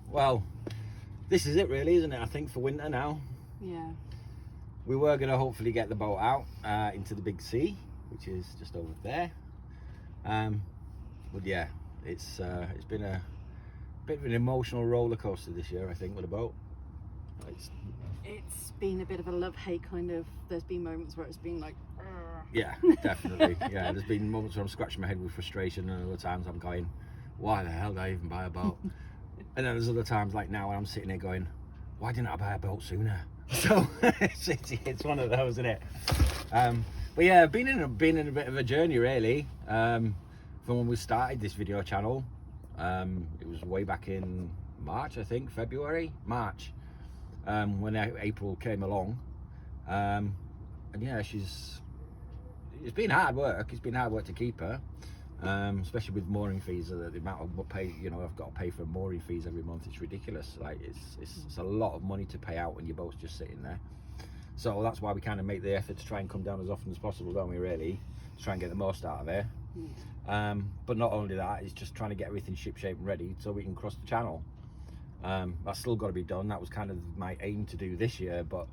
well, this is it really, isn't it? I think for winter now. Yeah. We were going to hopefully get the boat out into the big sea, which is just over there. But yeah, it's been a bit of an emotional roller coaster this year, I think, with the boat. It's been a bit of a love-hate kind of. There's been moments where it's been like, yeah, definitely. Yeah, there's been moments where I'm scratching my head with frustration, and other times I'm going, why the hell did I even buy a boat? And then there's other times like now when I'm sitting there going, why didn't I buy a boat sooner? So it's one of those, isn't it? But yeah, I've been in a bit of a journey really. From when we started this video channel, it was way back in March, I think, March, when April came along. And yeah, it's been hard work. It's been hard work to keep her, especially with mooring fees. The amount of pay, I've got to pay for mooring fees every month. It's ridiculous. Like it's a lot of money to pay out when your boat's just sitting there. So that's why we kind of make the effort to try and come down as often as possible, don't we? Really, to try and get the most out of it. But not only that, it's just trying to get everything ship shape and ready so we can cross the channel. That's still got to be done. That was kind of my aim to do this year, but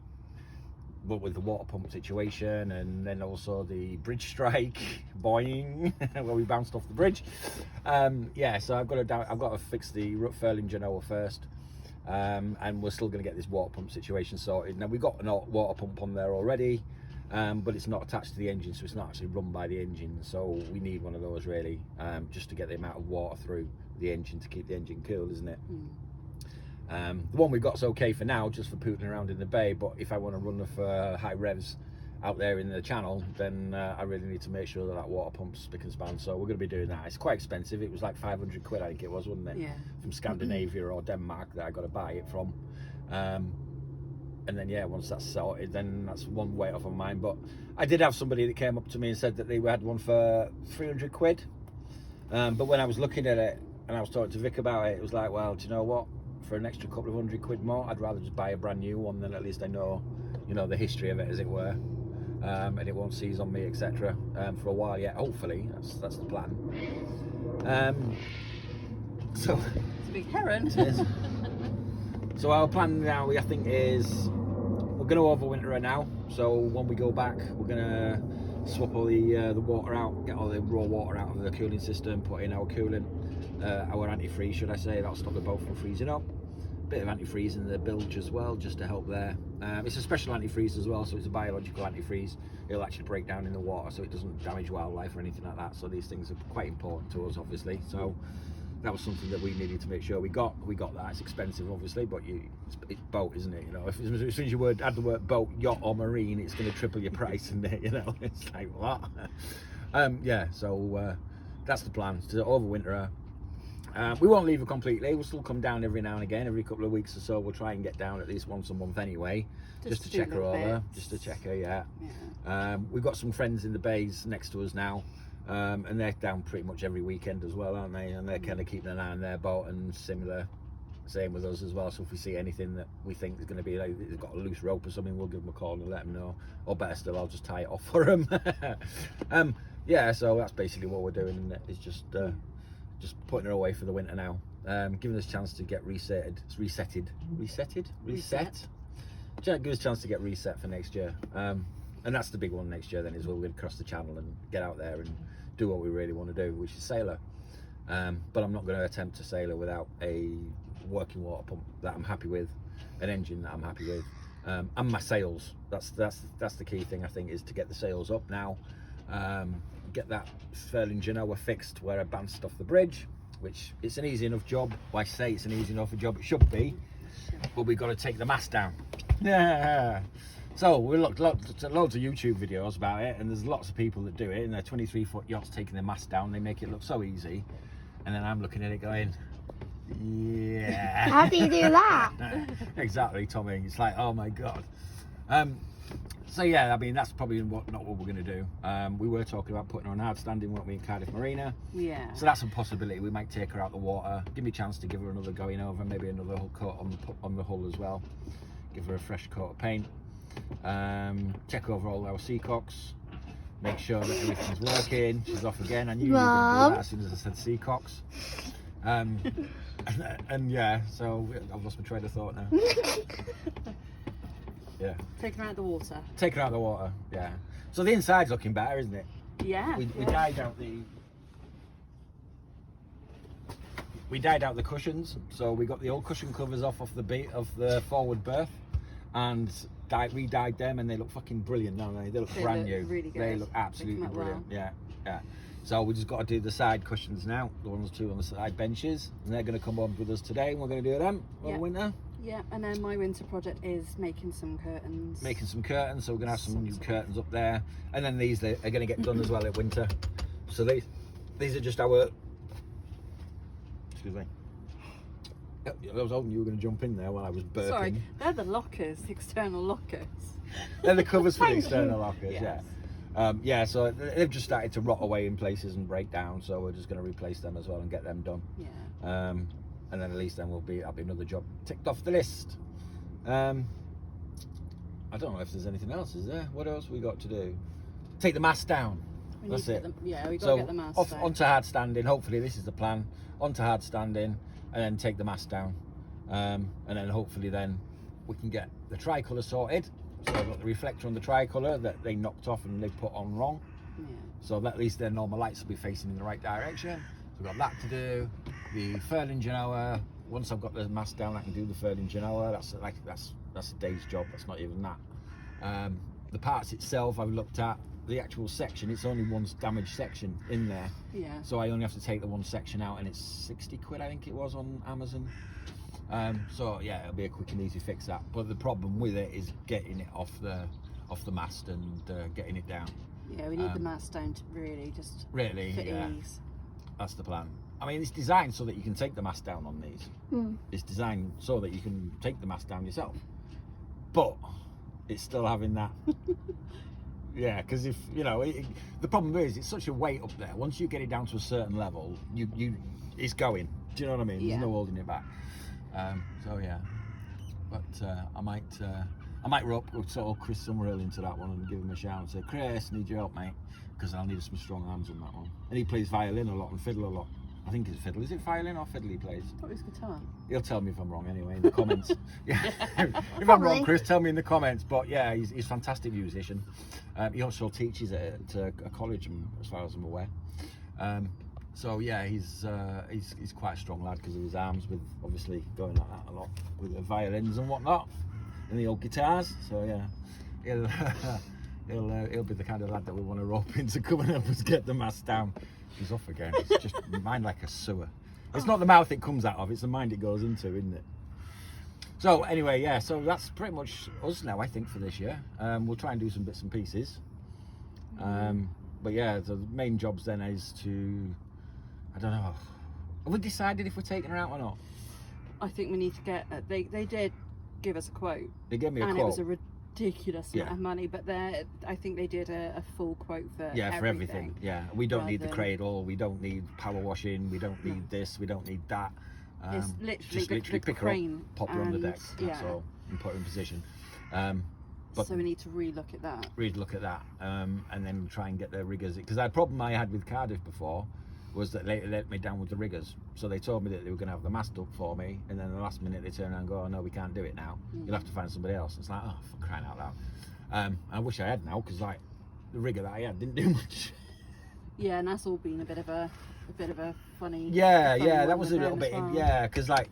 with the water pump situation and then also the bridge strike, boing, where we bounced off the bridge. Yeah, so I've got to fix the furling Genoa first, and we're still going to get this water pump situation sorted. Now we've got a water pump on there already, but it's not attached to the engine, so it's not actually run by the engine. So we need one of those really, just to get the amount of water through the engine to keep the engine cool, isn't it? The one we've got's okay for now, just for putting around in the bay, but if I want to run her for high revs out there in the channel, then I really need to make sure that water pump's spick and span. So we're going to be doing that. It's quite expensive. It was like 500 quid, I think it was, wasn't it? Yeah. From Scandinavia or Denmark that I got to buy it from. And then yeah, once that's sorted, then that's one weight off of mine. But I did have somebody that came up to me and said that they had one for 300 quid. But when I was looking at it and I was talking to Vic about it, it was like, well, do you know what? For an extra couple of £100 more, I'd rather just buy a brand new one, then at least I know, the history of it, as it were, and it won't seize on me, etc. For a while yet. Hopefully, that's the plan. So it's a big heron. So our plan now, I think, is we're going to overwinter her now. So when we go back, we're going to swap all the water out, get all the raw water out of the cooling system, put in our coolant, our antifreeze, should I say. That'll stop the boat from freezing up. Bit of antifreeze in the bilge as well, just to help there. It's a special antifreeze as well, so it's a biological antifreeze. It'll actually break down in the water, so it doesn't damage wildlife or anything like that. So these things are quite important to us, obviously. So that was something that we needed to make sure we got that. It's expensive, obviously, but it's boat, isn't it? As soon as you add the word boat, yacht or marine, it's going to triple your price, isn't it? It's like what? Yeah, so that's the plan, to overwinter her. We won't leave her completely. We'll still come down every now and again, every couple of weeks or so. We'll try and get down at least once a month anyway, just to check her over, just to check her. Yeah. We've got some friends in the bays next to us now, and they're down pretty much every weekend as well, aren't they? And they're kind of keeping an eye on their boat, and same with us as well. So if we see anything that we think is going to be like they've got a loose rope or something, we'll give them a call and let them know. Or better still, I'll just tie it off for them. Yeah, so that's basically what we're doing, and it's just putting her away for the winter now, giving us a chance to get reset. Give us a chance to get reset for next year, and that's the big one next year. Then is we're going to cross the channel and get out there and do what we really want to do, which is sail her. But I'm not going to attempt to sail her without a working water pump that I'm happy with, an engine that I'm happy with, and my sails. That's the key thing, I think, is to get the sails up now. Get that furling Genoa fixed where I bounced off the bridge, which it's an easy enough job. Well, I say it's an easy enough job, it should be, but we've got to take the mast down. Yeah. So we looked loads of YouTube videos about it, and there's lots of people that do it, and they're 23-foot yachts taking their mast down. They make it look so easy, and then I'm looking at it going, yeah. How do you do that? Exactly, Tommy. It's like, oh my god. So yeah, I mean, that's probably not what we're going to do. We were talking about putting her on hard standing, weren't we, in Cardiff Marina? Yeah. So that's a possibility. We might take her out the water, give me a chance to give her another going over, maybe another coat on the hull as well. Give her a fresh coat of paint. Check over all our seacocks. Make sure that everything's working. She's off again. I knew you were going to do that as soon as I said seacocks. And yeah, so I've lost my train of thought now. Yeah. Taking her out of the water. Taking out the water, yeah. So the inside's looking better, isn't it? Yeah. We yeah. dyed out the... We dyed out the cushions, so we got the old cushion covers off of the forward berth, and re-dyed them, and they look fucking brilliant, don't they? They look brand new. Really good. They look absolutely brilliant. Well. Yeah. So we just got to do the side cushions now, the ones two on the side benches, and they're going to come on with us today, and we're going to do them all winter. Yeah, and then my winter project is making some curtains. Making some curtains, so we're going to have some new curtains up there, and then these are going to get done as well at winter. So these are just our... Excuse me. I was hoping you were going to jump in there while I was burping. Sorry, they're the lockers, external lockers. They're the covers for the external lockers, Yes. yeah. So they've just started to rot away in places and break down, so we're just going to replace them as well and get them done. Yeah. And then at least then that'll be another job ticked off the list. I don't know if there's anything else, is there? What else we got to do? Take the mast down. That's it. Yeah, we got So to get the mast off out. onto hard standing. Hopefully this is the plan. Onto hard standing, and then take the mast down, and then hopefully then we can get the tricolour sorted. So I've got the reflector on the tricolour that they knocked off and they put on wrong. Yeah. So that at least their normal lights will be facing in the right direction. So we've got that to do. The furling genoa. Once I've got the mast down, I can do the furling genoa. That's a day's job. That's not even that. The parts itself I've looked at. The actual section, it's only one damaged section in there. Yeah. So I only have to take the one section out, and it's 60 quid I think it was on Amazon. So yeah, it'll be a quick and easy fix that. But the problem with it is getting it off the mast and getting it down. Yeah, we need the mast down to really just Really, for yeah. ease. That's the plan. I mean, it's designed so that you can take the mast down on these. It's designed so that you can take the mast down yourself. But it's still having that. Yeah, because if you know, the problem is it's such a weight up there. Once you get it down to a certain level, it's going. Do you know what I mean? Yeah. There's no holding it back. So yeah, but I might rope sort of Chris Summerhill into that one and give him a shout and say, Chris, need your help, mate, because I'll need some strong arms on that one. And he plays violin a lot and fiddle a lot. I think it's fiddle. Is it violin or fiddle he plays? I thought it was guitar. He'll tell me if I'm wrong anyway in the comments. Yeah. If I'm wrong, Chris, tell me in the comments. But yeah, he's a fantastic musician. He also teaches at a college, as far as I'm aware. So yeah, he's quite a strong lad because of his arms, with obviously going like that a lot with the violins and whatnot, and the old guitars. So yeah, he'll be the kind of lad that we want to rope in to come and help us get the mast down. He's off again. It's just mind like a sewer. It's not the mouth it comes out of, it's the mind it goes into, isn't it? So anyway, yeah, so that's pretty much us now, I think, for this year. We'll try and do some bits and pieces. But yeah, the main jobs then is to, I don't know, have we decided if we're taking her out or not? I think we need to get. They did give us a quote. They gave me a and quote. it was a ridiculous amount of money, but I think they did a full quote for for everything. Yeah, we don't need the than- cradle, we don't need power washing, we don't need this, we don't need that. It's literally just the literally pick her crane up, pop her on the deck, and- that's all, and put her in position. But so we need to relook at that. really look at that, and then try and get the riggers, because the problem I had with Cardiff before was that they let me down with the riggers. So they told me that they were going to have the mast up for me, and then the last minute they turn around and go, oh no, we can't do it now, you'll have to find somebody else. It's like, oh, for crying out loud. I wish I had now, because like the rigger that I had didn't do much. Yeah, and that's all been a bit of a funny. Yeah, funny that one was with a little them as bit, well. yeah, because like,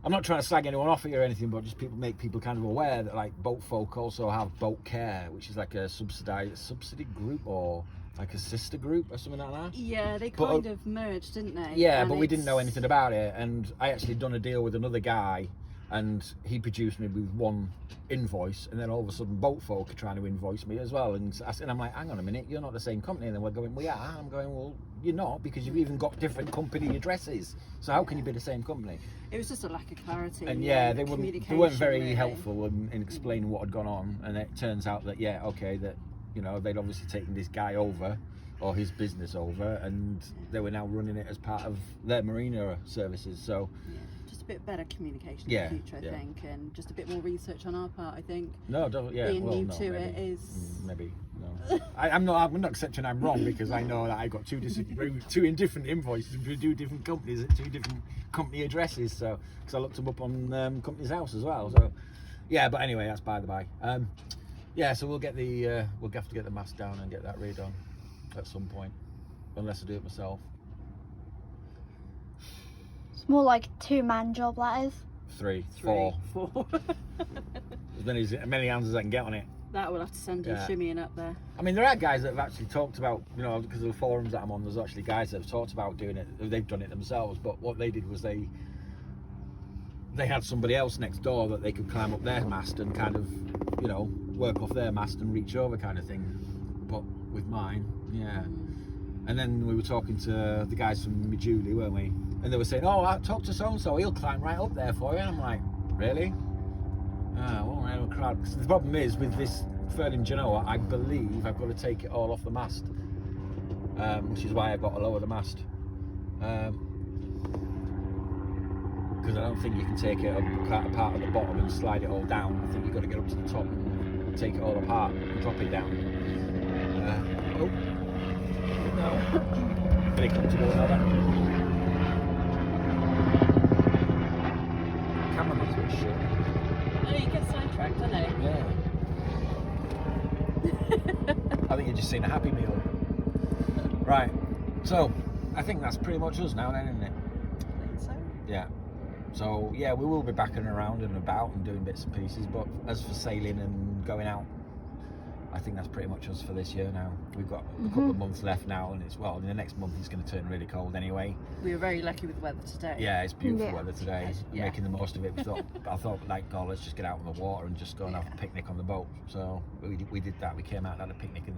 I'm not trying to slag anyone off here or anything, but just make people kind of aware that like boat folk also have boat care, which is like a subsidy group, or like a sister group or something like that. Yeah, they But, kind of merged, didn't they? Yeah, And but we didn't know it's- anything about it, and I actually done a deal with another guy, and he produced me with one invoice, and then all of a sudden boat folk are trying to invoice me as well, and I'm like, hang on a minute, you're not the same company. And then we're going, we are. I'm going, well, you're not, because you've even got different company addresses, so how can you be the same company? It was just a lack of clarity. And yeah, they weren't very really. helpful in explaining what had gone on, and it turns out that that you know, they'd obviously taken this guy over, or his business over, and they were now running it as part of their marina services. So just a bit better communication Yeah, in the future, I yeah. think, and just a bit more research on our part, I think. No, don't. Yeah, Being well, new no, to maybe. it is. Maybe no. I'm not accepting I'm wrong because I know that I got two different invoices from two different companies at two different company addresses. So because I looked them up on Company's House as well. So yeah, but anyway, that's by the by. Yeah, so we'll have to get the mast down and get that redone at some point, unless I do it myself. It's more like a 2-man job, that is. Three, 4. as many hands as I can get on it. That will have to send you Yeah. shimmying up there. I mean, there are guys that have actually talked about, you know, because of the forums that I'm on, there's actually guys that have talked about doing it. They've done it themselves, but what they did was they had somebody else next door that they could climb up their mast and kind of, you know, work off their mast and reach over kind of thing. But with mine, yeah. And then we were talking to the guys from Majuli, weren't we? And they were saying, oh, I talked to so-and-so, he'll climb right up there for you. And I'm like, really? Ah, well, I have a crowd. 'Cause the problem is with this Ferdinand Genoa, I believe I've got to take it all off the mast, which is why I've got to lower the mast. Because I don't think you can take it apart at the bottom and slide it all down. I think you've got to get up to the top and take it all apart and drop it down. Oh, no. Very comfortable now then. Cameraman's a bit shit. Oh, you get sidetracked, don't you? Yeah. I think you're just seeing a Happy Meal. Right, so I think that's pretty much us now then, isn't it? I think so. Yeah. So yeah, we will be backing around and about and doing bits and pieces, but as for sailing and going out, I think that's pretty much us for this year now. We've got a couple of months left now, and in the next month it's going to turn really cold anyway. We were very lucky with the weather today. Yeah, it's beautiful Yeah. weather today. We're Yeah. making the most of it. I thought like, oh, let's just get out on the water and just go and have a picnic on the boat. So we did that. We came out and had a picnic in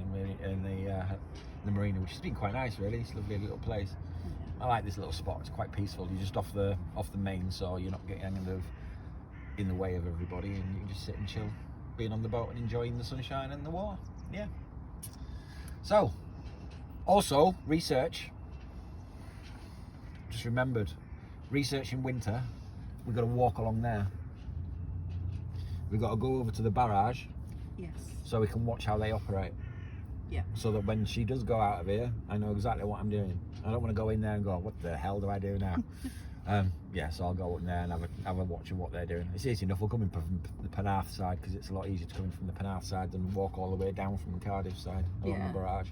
the marina, which has been quite nice really. It's a lovely little place. I like this little spot. It's quite peaceful. You're just off the main, so you're not getting in the way of everybody, and you can just sit and chill, being on the boat and enjoying the sunshine and the water. Yeah. So, also research. Just remembered, research in winter. We've got to walk along there. We've got to go over to the barrage Yes. so we can watch how they operate. Yeah. So that when she does go out of here, I know exactly what I'm doing. I don't want to go in there and go, what the hell do I do now? Yeah, so I'll go in there and have a watch of what they're doing. It's easy enough. We're coming from the Penarth side because it's a lot easier to come in from the Penarth side than walk all the way down from the Cardiff side along the barrage.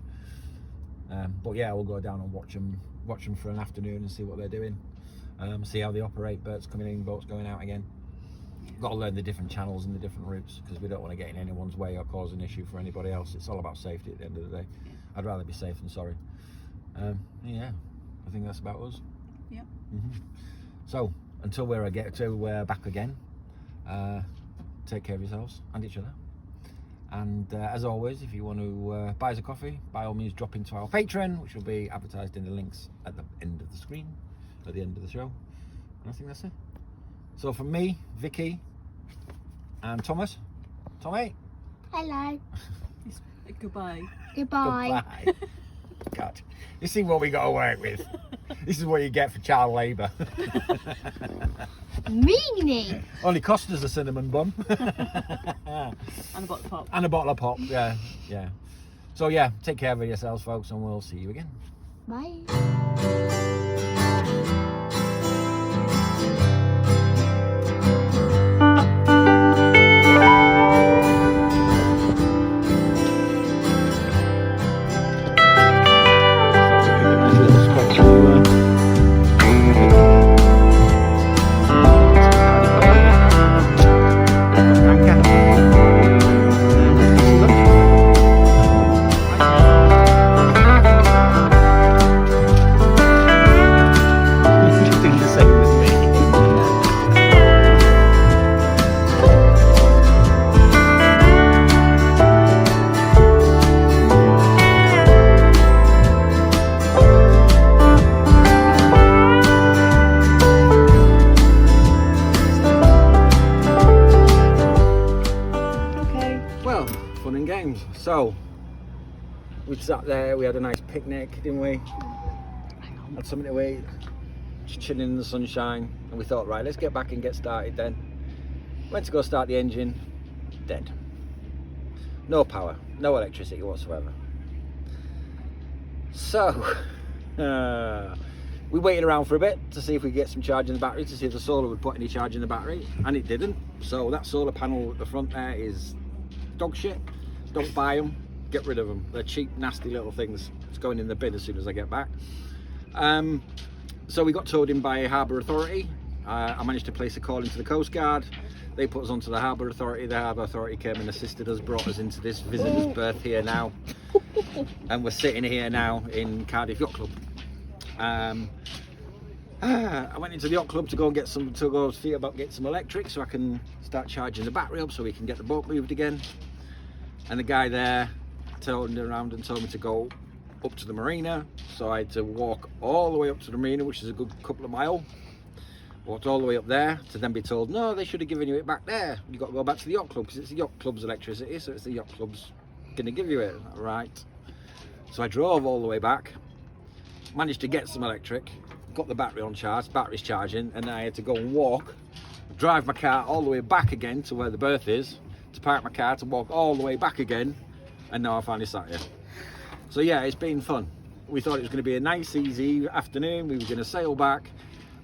But yeah, we'll go down and watch them for an afternoon and see what they're doing. See how they operate. Boats coming in, boats going out again. Got to learn the different channels and the different routes because we don't want to get in anyone's way or cause an issue for anybody else. It's all about safety at the end of the day. I'd rather be safe than sorry. Yeah, I think that's about us. Yeah. So until we're back again, take care of yourselves and each other. And as always, if you want to buy us a coffee, by all means drop into our Patreon, which will be advertised in the links at the end of the screen, at the end of the show. And I think that's it. So from me, Vicky, and Thomas. Tommy. Hello. Goodbye. Goodbye. Goodbye. God, you see what we got to work with. This is what you get for child labour. Meaning. Only cost us a cinnamon bun. And a bottle of pop. And a bottle of pop, yeah. So yeah, take care of yourselves, folks, and we'll see you again. Bye. So we sat there, we had a nice picnic, didn't we? Had something to eat. just chilling in the sunshine, and we thought, right, let's get back and get started then. Went to go start the engine, dead. No power, no electricity whatsoever. So, we waited around for a bit to see if we could get some charge in the battery, to see if the solar would put any charge in the battery, and it didn't. So that solar panel at the front there is dog shit. Don't buy them, get rid of them. They're cheap, nasty little things. It's going in the bin as soon as I get back. So we got towed in by Harbour Authority. I managed to place a call into the Coast Guard. They put us onto the Harbour Authority. The Harbour Authority came and assisted us, brought us into this visitor's berth here now. And we're sitting here now in Cardiff Yacht Club. I went into the yacht club to go and get some, get some electric so I can start charging the battery up so we can get the boat moved again. And the guy there turned around and told me to go up to the marina. So I had to walk all the way up to the marina, which is a good couple of miles. Walked all the way up there to then be told, no, they should have given you it back there. You've got to go back to the yacht club because it's the yacht club's electricity, so it's the yacht club's going to give you it. Right. So I drove all the way back, managed to get some electric, got the battery on charge, battery's charging, and then I had to go and walk, drive my car all the way back again to where the berth is, to park my car, to walk all the way back again, and now I finally sat here. So yeah, it's been fun. We thought it was going to be a nice, easy afternoon. We were going to sail back.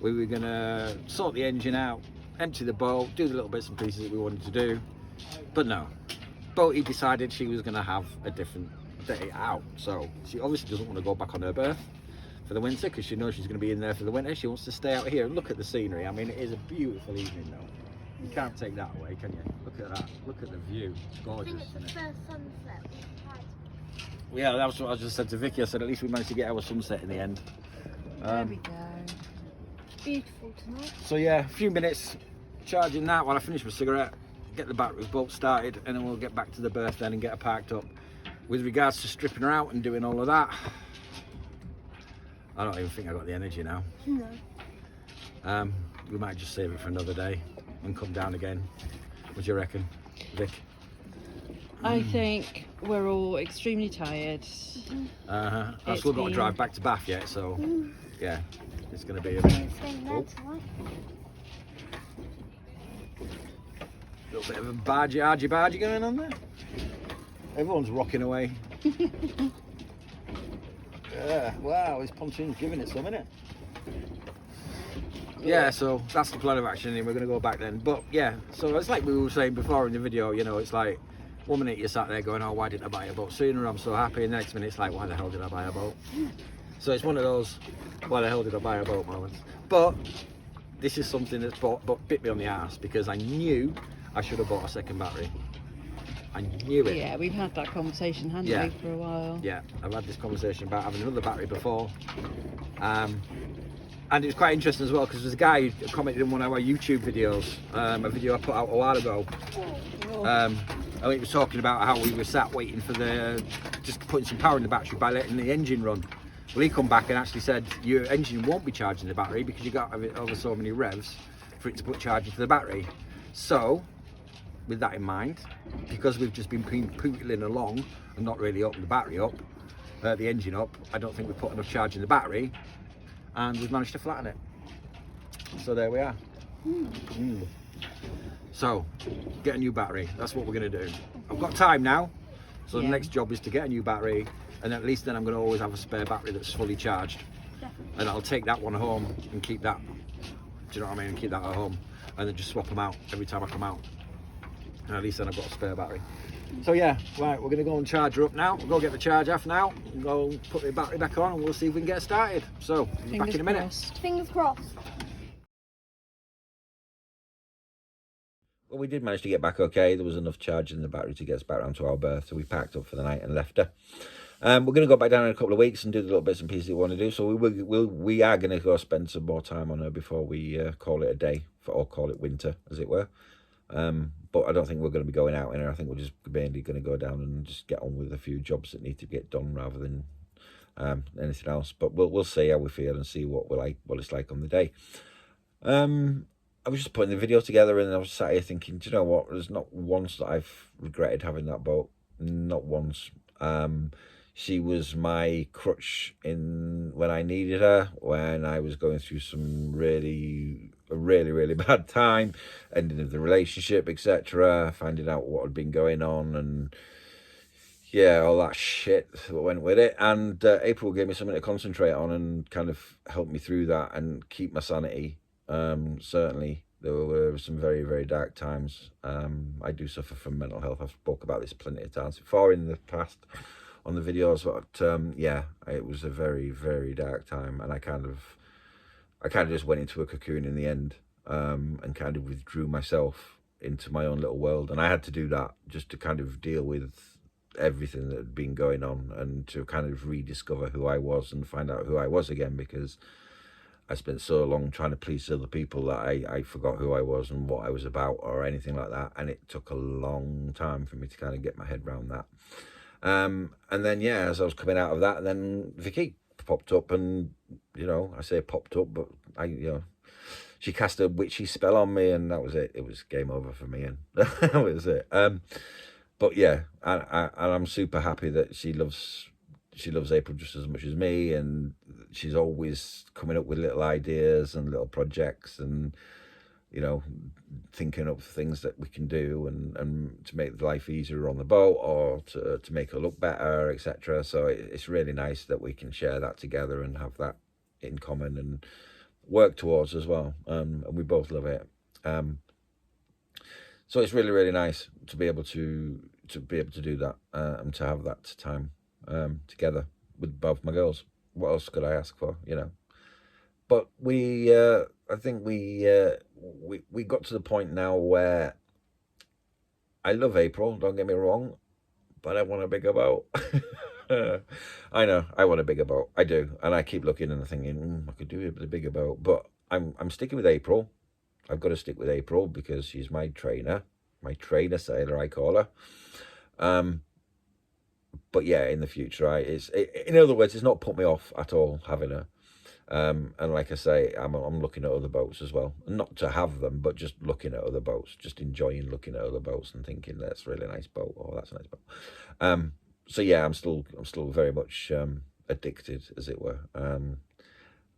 We were going to sort the engine out, empty the boat, do the little bits and pieces that we wanted to do. But no, Boaty decided she was going to have a different day out. So she obviously doesn't want to go back on her berth for the winter because she knows she's going to be in there for the winter. She wants to stay out here and look at the scenery. I mean, it is a beautiful evening though. You can't take that away, can you? Look at that. Look at the view. It's gorgeous. I think it's the first sunset we've had. Yeah, that's what I just said to Vicky. I said at least we managed to get our sunset in the end. There we go. Beautiful tonight. So yeah, a few minutes charging that while I finish my cigarette, get the battery boat started, and then we'll get back to the berth then and get her parked up. With regards to stripping her out and doing all of that, I don't even think I got the energy now. No. We might just save it for another day and come down again. What do you reckon, Vic? I think we're all extremely tired. I've It's still got to been- drive back to Bath yet, so yeah, it's going to be a Staying there Oh. tonight. little bit of a bargy going on there. Everyone's rocking away. Yeah, wow, this pontoon's giving it some, innit? Yeah, so that's the plan of action, and we're going to go back then. But yeah, so it's like we were saying before in the video, you know, it's like 1 minute you're sat there going, oh, why didn't I buy a boat sooner? I'm so happy. And the next minute it's like, why the hell did I buy a boat? So it's one of those, why the hell did I buy a boat moments. But this is something that's bit me on the arse because I knew I should have bought a second battery. I knew it. Yeah, we've had that conversation, haven't Yeah. we, for a while? Yeah, I've had this conversation about having another battery before. And it was quite interesting as well because there's a guy who commented in one of our YouTube videos, a video I put out a while ago. I think he was talking about how we were sat waiting for just putting some power in the battery by letting the engine run. Well, he come back and actually said your engine won't be charging the battery because you got over so many revs for it to put charge into the battery. So, with that in mind, because we've just been pootling along and not really opened the battery up, the engine up, I don't think we put enough charge in the battery, and we've managed to flatten it. So there we are. So, get a new battery. That's what we're going to do. I've got time now, so the Yeah. next job is to get a new battery, and at least then I'm going to always have a spare battery that's fully charged. And I'll take that one home and keep that. Do you know what I mean? Keep that at home, and then just swap them out every time I come out. And at least then I've got a spare battery. So yeah, right, we're going to go and charge her up now. We'll go get the charge off now, and go and put the battery back on, and we'll see if we can get started. So, back Fingers in a minute. crossed. Fingers crossed. Well, we did manage to get back okay. There was enough charge in the battery to get us back around to our berth, so we packed up for the night and left her. We're going to go back down in a couple of weeks and do the little bits and pieces we want to do. So we are going to go spend some more time on her before we call it a day, or call it winter, as it were. But I don't think we're going to be going out in her. I think we're just mainly going to go down and just get on with a few jobs that need to get done rather than anything else. But we'll see how we feel and see what it's like on the day. I was just putting the video together and I was sat here thinking, do you know what? There's not once that I've regretted having that boat. Not once. She was my crutch when I needed her, when I was going through some really bad time, ending of the relationship, etc., finding out what had been going on, and yeah, all that shit that went with it. And April gave me something to concentrate on and kind of help me through that and keep my sanity. Certainly, there were some very, very dark times. I do suffer from mental health. I've spoke about this plenty of times before in the past on the videos, but yeah, it was a very, very dark time, and I kind of just went into a cocoon in the end, and kind of withdrew myself into my own little world. And I had to do that just to kind of deal with everything that had been going on, and to kind of rediscover who I was and find out who I was again, because I spent so long trying to please other people that I forgot who I was and what I was about or anything like that. And it took a long time for me to kind of get my head around that. And then, yeah, as I was coming out of that, then Vicky popped up, and, you know, I say popped up, but she cast a witchy spell on me, and that was it. It was game over for me, and that was it. But yeah, I'm super happy that she loves April just as much as me, and she's always coming up with little ideas and little projects, and, you know, thinking of things that we can do and to make life easier on the boat, or to make her look better, etc. So it's really nice that we can share that together and have that in common and work towards as well. And we both love it. So it's really, really nice to be able to do that, and to have that time together with both my girls. What else could I ask for, you know? But I think we got to the point now where I love April, don't get me wrong, but I want a bigger boat. I know, I want a bigger boat. I do, and I keep looking and thinking, I could do it with a bigger boat. But I'm sticking with April. I've got to stick with April because she's my trainer sailor, I call her. But yeah, in the future, in other words, it's not put me off at all having her. And like I say, I'm looking at other boats as well, not to have them, but just looking at other boats, just enjoying looking at other boats and thinking that's a really nice boat, or that's a nice boat. So yeah, I'm still very much addicted, as it were.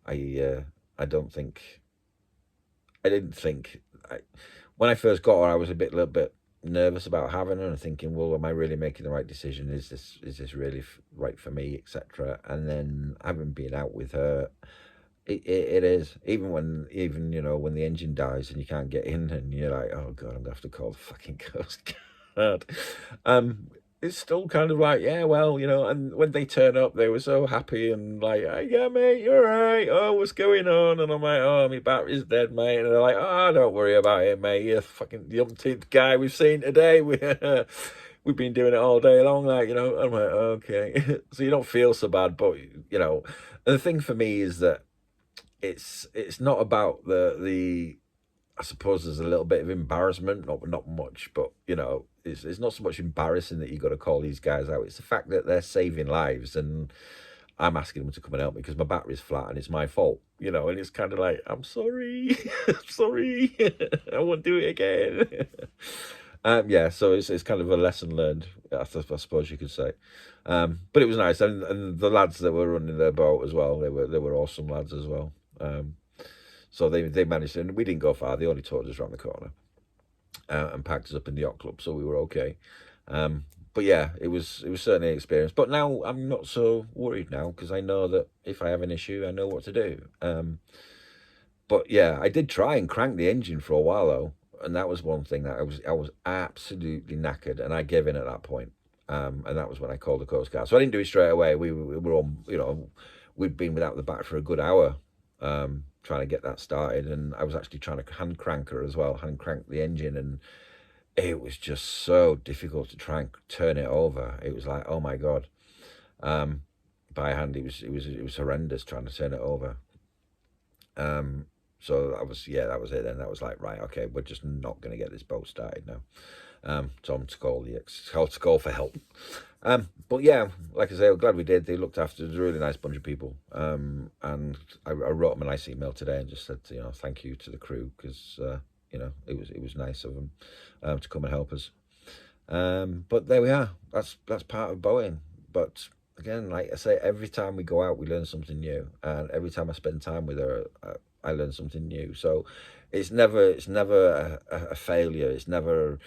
I didn't think when I first got her, I was a little bit nervous about having her and thinking, well, am I really making the right decision? Is this really right for me, etc. And then having been out with her, it is, even you know, when the engine dies and you can't get in, and you're like, oh god, I'm gonna have to call the fucking Coast Guard. It's still kind of like, yeah, well, you know. And when they turn up, they were so happy and like, hey, yeah, mate, you're right. Oh, what's going on? And I'm like, oh, my battery's dead, mate. And they're like, oh, don't worry about it, mate. You're fucking the umpteenth guy we've seen today. We've been doing it all day long, like, you know. I'm like, okay. So you don't feel so bad, but, you know. And the thing for me is that it's not about the I suppose there's a little bit of embarrassment, not much, but, you know, it's not so much embarrassing that you got to call these guys out. It's the fact that they're saving lives, and I'm asking them to come and help me because my battery's flat and it's my fault, you know. And it's kind of like, I'm sorry, I'm sorry, I won't do it again. Yeah, so it's kind of a lesson learned, I suppose you could say. But it was nice, and the lads that were running their boat as well, they were awesome lads as well. So they managed, and we didn't go far. They only towed us around the corner, and packed us up in the yacht club, so we were okay. But yeah, it was certainly an experience. But now I'm not so worried now, because I know that if I have an issue, I know what to do. But yeah, I did try and crank the engine for a while though, and that was one thing that I was absolutely knackered, and I gave in at that point. And that was when I called the Coast Guard. So I didn't do it straight away. We were on, you know, we'd been without the bat for a good hour, trying to get that started, and I was actually trying to hand crank her as well, hand crank the engine, and it was just so difficult to try and turn it over. It was like, oh my god, by hand, it was horrendous trying to turn it over. So that was it then. That was like, right, okay, we're just not going to get this boat started now. Tom to call for help. But yeah, like I say, I'm glad we did. They looked after. It was a really nice bunch of people. And I wrote them a nice email today and just said, you know, thank you to the crew, because you know, it was nice of them to come and help us. But there we are. That's part of Boeing. But again, like I say, every time we go out, we learn something new, and every time I spend time with her, I learn something new. So it's never a failure. It's never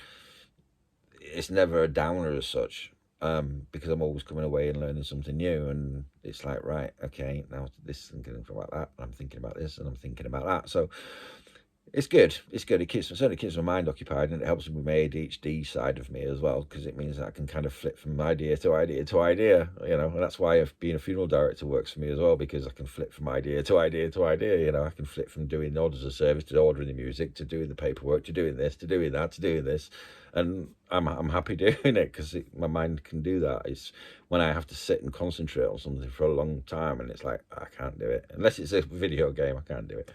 a downer as such. Because I'm always coming away and learning something new, and it's like, right, okay, now this thinking about that, and I'm thinking about this, and I'm thinking about that. So it's good. It's good. It certainly keeps my mind occupied, and it helps with my ADHD side of me as well, because it means that I can kind of flip from idea to idea to idea, and that's why being a funeral director works for me as well, because I can flip from idea to idea to idea. I can flip from doing orders of service to ordering the music to doing the paperwork to doing this to doing that to doing this, and I'm happy doing it because my mind can do that. It's when I have to sit and concentrate on something for a long time, and it's like I can't do it unless it's a video game. I can't do it.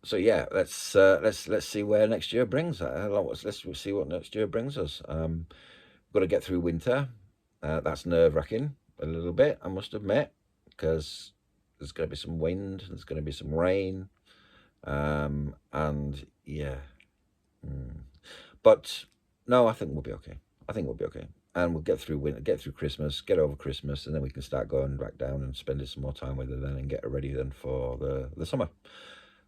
So yeah, let's see where next year brings. Let's see what next year brings us. We've got to get through winter. That's nerve-wracking a little bit, I must admit, because there's going to be some wind, there's going to be some rain, and yeah. But no, I think we'll be okay. And we'll get through winter, get through Christmas, get over Christmas, and then we can start going back down and spending some more time with her then, and get her ready then for the summer.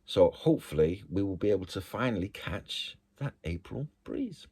So hopefully we will be able to finally catch that April breeze.